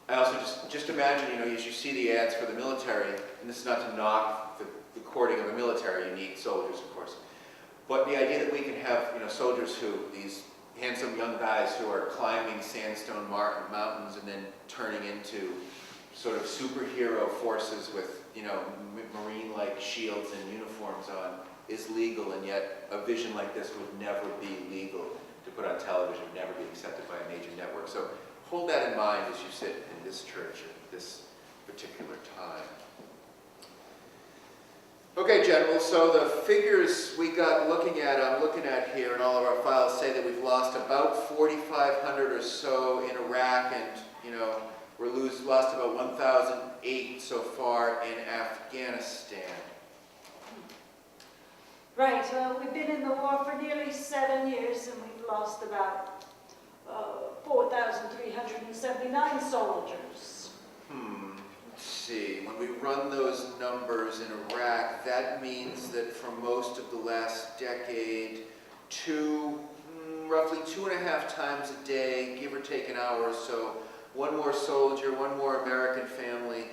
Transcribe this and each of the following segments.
I also just imagine, you know, as you see the ads for the military, and this is not to knock the courting of the military, you need soldiers, of course, but the idea that we can have, you know, soldiers who, these handsome young guys who are climbing sandstone mountains and then turning into sort of superhero forces with, you know, marine-like shields and uniforms on is legal, and yet a vision like this would never be legal to put on television, would never be accepted by a major network. So hold that in mind as you sit in this church at this particular time. Okay, General, so the figures we got I'm looking at here in all of our files say that we've lost about 4,500 or so in Iraq, and, you know, lost about 1,008 so far in Afghanistan. Right, well, we've been in the war for nearly 7 years, and we've lost about 4,379 soldiers. Let's see, when we run those numbers in Iraq, that means that for most of the last decade, roughly 2.5 times a day, give or take an hour or so, one more soldier, one more American family,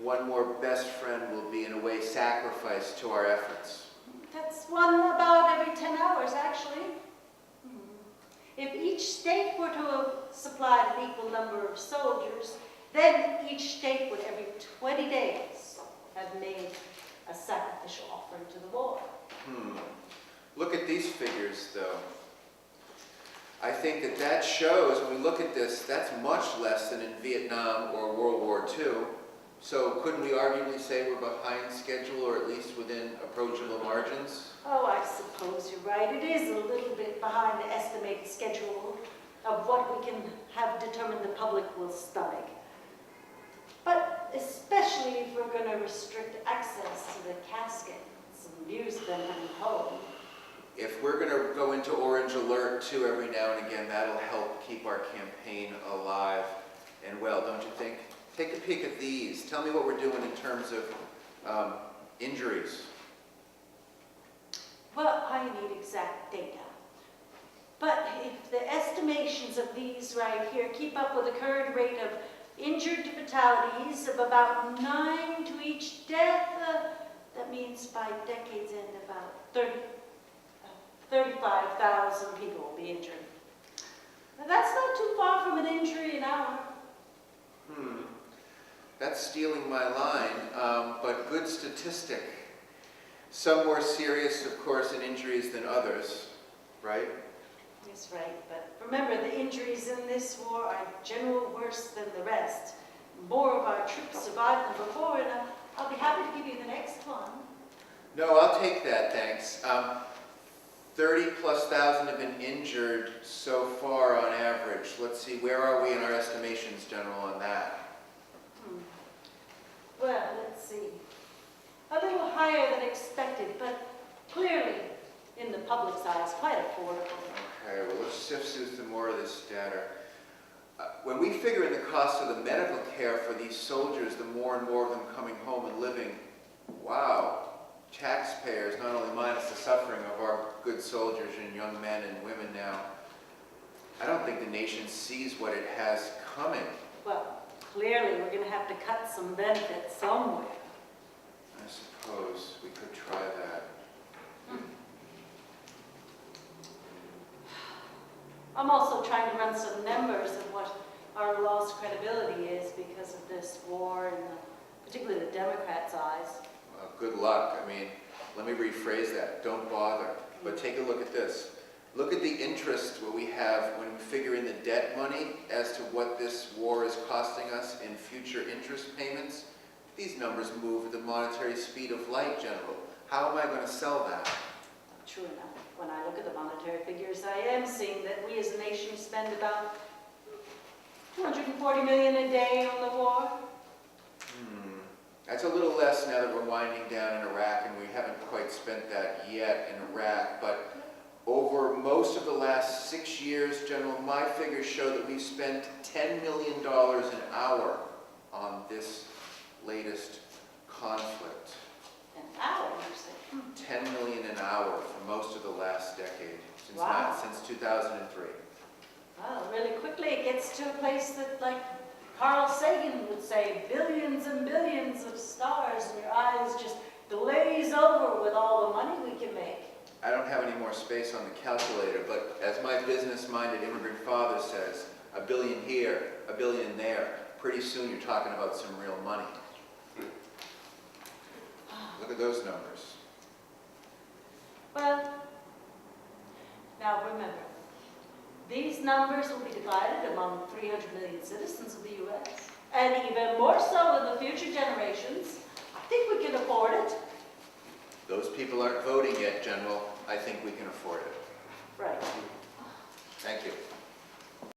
one more best friend will be in a way sacrificed to our efforts. That's one about every 10 hours, actually. If each state were to have supplied an equal number of soldiers, then each state would every 20 days have made a sacrificial offering to the war. Look at these figures, though. I think that shows, when we look at this, that's much less than in Vietnam or World War II. So couldn't we arguably say we're behind schedule, or at least within approachable margins? Oh, I suppose you're right. It is a little bit behind the estimated schedule of what we can have determined the public will stomach. But especially if we're going to restrict access to the caskets and use them at home. If we're going to go into orange alert too every now and again, that'll help keep our campaign alive and well, don't you think? Take a peek at these. Tell me what we're doing in terms of injuries. Well, I need exact data. But if the estimations of these right here keep up with the current rate of injured to fatalities of about 9 to each death, that means by decade's end about 35,000 people will be injured. Now, that's not too far from an injury an hour. That's stealing my line, but good statistic. Some more serious, of course, in injuries than others, right? That's right, but remember, the injuries in this war are generally worse than the rest. More of our troops survived than before, and I'll be happy to give you the next one. No, I'll take that, thanks. 30,000+ have been injured so far on average. Let's see, where are we in our estimations, General, on that? Well, let's see. A little higher than expected, but clearly, in the public's eyes, quite affordable. Okay, well, let's sift through some more of this data. When we figure in the cost of the medical care for these soldiers, the more and more of them coming home and living, wow, taxpayers not only minus the suffering of our good soldiers and young men and women now, I don't think the nation sees what it has coming. Well, clearly we're going to have to cut some benefits somewhere. I suppose we could try that. I'm also trying to run some numbers of what our lost credibility is because of this war, and particularly the Democrats' eyes. Well, good luck. I mean, let me rephrase that. Don't bother. But take a look at this. Look at the interest what we have when we figure in the debt money as to what this war is costing us in future interest payments. These numbers move at the monetary speed of light, General. How am I going to sell that? True enough. When I look at the monetary figures, I am seeing that we as a nation spend about $240 million a day on the war. That's a little less now that we're winding down in Iraq, and we haven't quite spent that yet in Iraq. But over most of the last 6 years, General, my figures show that we've spent $10 million an hour on this latest conflict. An hour, you say? 10 million an hour for most of the last decade, Wow. since 2003. Well, really quickly it gets to a place that, like, Carl Sagan would say, billions and billions of stars, and your eyes just glaze over with all the money we can make. I don't have any more space on the calculator, but as my business-minded immigrant father says, a billion here, a billion there. Pretty soon you're talking about some real money. Look at those numbers. Well, now remember, these numbers will be divided among 300 million citizens of the U.S. And even more so in the future generations. I think we can afford it. Those people aren't voting yet, General. I think we can afford it. Right. Thank you.